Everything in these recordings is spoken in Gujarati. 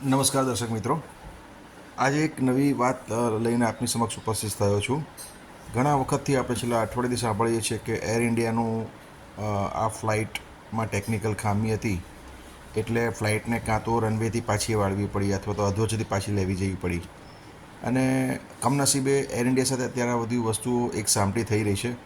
નમસ્કાર દર્શક મિત્રો, આજે એક નવી વાત લઈને આપની સમક્ષ ઉપસ્થિત થયો છું. ઘણા વખતથી આપણે છેલ્લા અઠવાડિયાથી સાંભળીએ છીએ કે એર ઇન્ડિયાનું આ ફ્લાઇટમાં ટેકનિકલ ખામી હતી, એટલે ફ્લાઇટને કાં તો રનવેથી પાછી વાળવી પડી અથવા તો અધવચ્ચેથી પાછી લેવી જવી પડી. અને કમનસીબે એર ઇન્ડિયા સાથે અત્યારે આ બધી વસ્તુઓ એક સામટી થઈ રહી છે.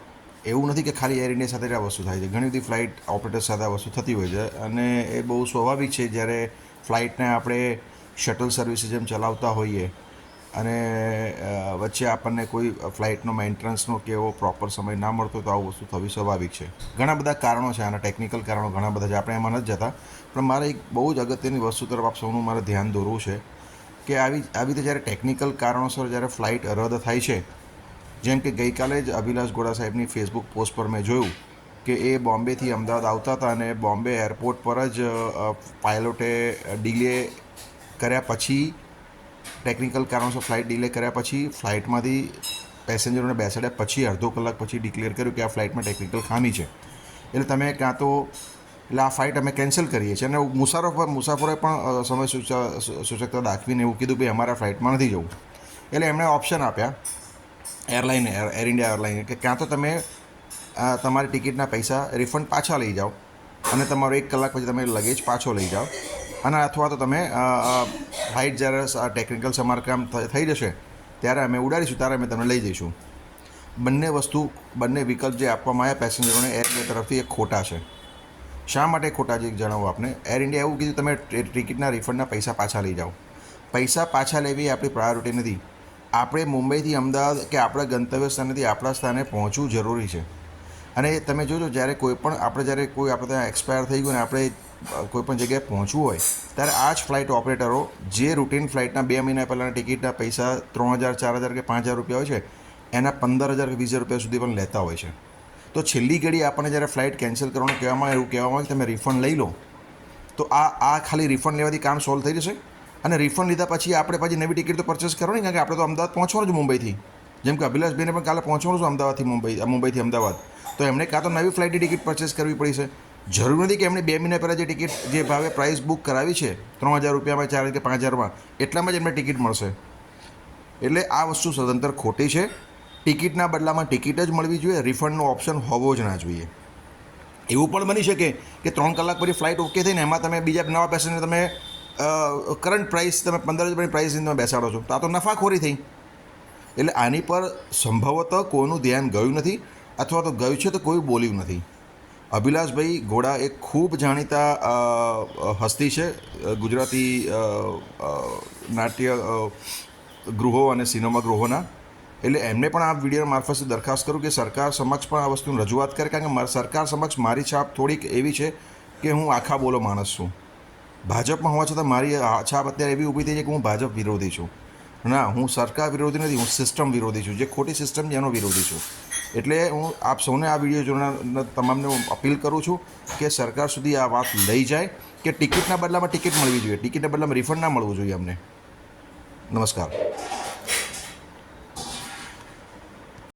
એવું નથી કે ખાલી એર ઇન્ડિયા સાથે આ વસ્તુ થાય છે, ઘણી બધી ફ્લાઇટ ઓપરેટર્સ સાથે આ વસ્તુ થતી હોય છે અને એ બહુ સ્વાભાવિક છે. જ્યારે ફ્લાઇટને આપણે શટલ સર્વિસ જેમ ચલાવતા હોઈએ અને વચ્ચે આપણને કોઈ ફ્લાઇટનો મેન્ટેનન્સનો કે એવો પ્રોપર સમય ના મળતો તો આવું વસ્તુ થવી સ્વાભાવિક છે. ઘણા બધા કારણો છે, આના ટેકનિકલ કારણો ઘણા બધા છે, આપણે એમાં નથી જતા. પણ મારે એક બહુ જ અગત્યની વસ્તુ તરફ આપ સૌનું મારે ધ્યાન દોરવું છે કે આવી રીતે જ્યારે ટેકનિકલ કારણોસર જ્યારે ફ્લાઇટ રદ થાય છે, જેમ કે ગઈકાલે જ અભિલાષ ગોડા સાહેબની ફેસબુક પોસ્ટ પર મેં જોયું કે એ બોમ્બેથી અમદાવાદ આવતા હતા અને બોમ્બે એરપોર્ટ પર જ પાયલોટે ડિલે કર્યા પછી, ટેકનિકલ કારણોસર ફ્લાઇટ ડિલે કર્યા પછી ફ્લાઇટમાંથી પેસેન્જરોને બેસાડ્યા પછી અડધો કલાક પછી ડિક્લેર કર્યું કે આ ફ્લાઇટમાં ટેકનિકલ ખામી છે. એટલે તમે કાં તો એટલે આ ફ્લાઇટ અમે કેન્સલ કરીએ છીએ. અને મુસાફરોએ પણ સમય સૂચકતા દાખવીને એવું કીધું કે અમારા ફ્લાઇટમાં નથી જવું. એટલે એમણે ઓપ્શન આપ્યા એર ઇન્ડિયા એરલાઇને કે ક્યાં તો તમે તમારી ટિકિટના પૈસા રિફંડ પાછા લઈ જાઓ અને તમારો 1 કલાક પછી તમે લગેજ પાછો લઈ જાઓ, અને અથવા તો તમે ફ્લાઇટ જ્યારે ટેકનિકલ સમારકામ થઈ જશે ત્યારે અમે ઉડાડીશું, ત્યારે અમે તમને લઈ જઈશું. બંને વિકલ્પ જે આપવામાં આવ્યા પેસેન્જરોને એર ઇન્ડિયા તરફથી એ ખોટા છે. શા માટે ખોટા છે જણાવો આપને. એર ઇન્ડિયા એવું કીધું તમે ટિકિટના રિફંડના પૈસા પાછા લઈ જાઓ. પૈસા પાછા લેવી એ આપણી પ્રાયોરિટી નથી. આપણે મુંબઈથી અમદાવાદ કે આપણા ગંતવ્ય સ્થાનેથી આપણા સ્થાને પહોંચવું જરૂરી છે. અને તમે જોજો જ્યારે આપણે ત્યાં એક્સપાયર થઈ ગયું ને આપણે કોઈપણ જગ્યાએ પહોંચવું હોય ત્યારે આ જ ફ્લાઇટ ઓપરેટરો જે રૂટીન ફ્લાઇટના 2 મહિના પહેલાંના ટિકિટના પૈસા 3,000, 4,000 કે 5,000 રૂપિયા હોય છે, એના 15,000 કે 20,000 રૂપિયા સુધી પણ લેતા હોય છે. તો છેલ્લી ઘડી આપણને જ્યારે ફ્લાઇટ કેન્સલ કરવાનું એવું કહેવામાં આવે કે તમે રિફંડ લઈ લો, તો આ ખાલી રિફંડ લેવાથી કામ સોલ્વ થઈ જશે. અને રિફંડ લીધા પછી આપણે પછી નવી ટિકિટ તો પરચેસ કરવાની, કારણ કે આપણે તો અમદાવાદ પહોંચવાનું છે મુંબઈથી. જેમ કે અભિલાષભાઈને પણ કાલે પહોંચવાનું છે મુંબઈથી અમદાવાદ, તો એમણે કાં તો નવી ફ્લાઇટની ટિકિટ પરચેસ કરવી પડી છે. જરૂર નથી કે એમણે 2 મહિના પહેલાં જે ટિકિટ જે ભાવે પ્રાઇસ બુક કરાવી છે 3,000 રૂપિયામાં, 4,000 કે 5,000માં, એટલામાં જ એમને ટિકિટ મળશે. એટલે આ વસ્તુ સદંતર ખોટી છે. ટિકિટના બદલામાં ટિકિટ જ મળવી જોઈએ, રિફંડનો ઓપ્શન હોવો જ ના જોઈએ. એવું પણ બની શકે કે 3 કલાક પછી ફ્લાઇટ ઓકે થઈને એમાં તમે બીજા નવા પેસેન્જર તમે કરંટ પ્રાઇસ તમે 15,000 પ્રાઇસની તમે બેસાડો છો, તો આ તો નફાખોરી થઈ. એટલે આની પર સંભવતઃ કોઈનું ધ્યાન ગયું નથી, અથવા તો ગયું છે તો કોઈ બોલ્યું નથી. અભિલાષભાઈ ગોડા એક ખૂબ જાણીતા હસ્તી છે ગુજરાતી નાટ્ય ગૃહો અને સિનેમા ગૃહોના. એટલે એમને પણ આ વિડીયો મારફતે દરખાસ્ત કરું કે સરકાર સમક્ષ પણ આ વસ્તુની રજૂઆત કરે, કારણ કે સરકાર સમક્ષ મારી છાપ થોડીક એવી છે કે હું આખા બોલો માણસ છું. ભાજપમાં હોવા છતાં મારી છાપ અત્યારે એવી ઊભી થઈ છે કે હું ભાજપ વિરોધી છું. ના, હું સરકાર વિરોધી નથી, હું સિસ્ટમ વિરોધી છું. જે ખોટી સિસ્ટમ છે એનો વિરોધી છું. એટલે હું આપ સૌને આ વિડીયો જોનાર તમામને હું અપીલ કરું છું કે સરકાર સુધી આ વાત લઈ જાય કે ટિકિટના બદલામાં ટિકિટ મળવી જોઈએ, ટિકિટના બદલામાં રિફંડ ના મળવું જોઈએ અમને. નમસ્કાર.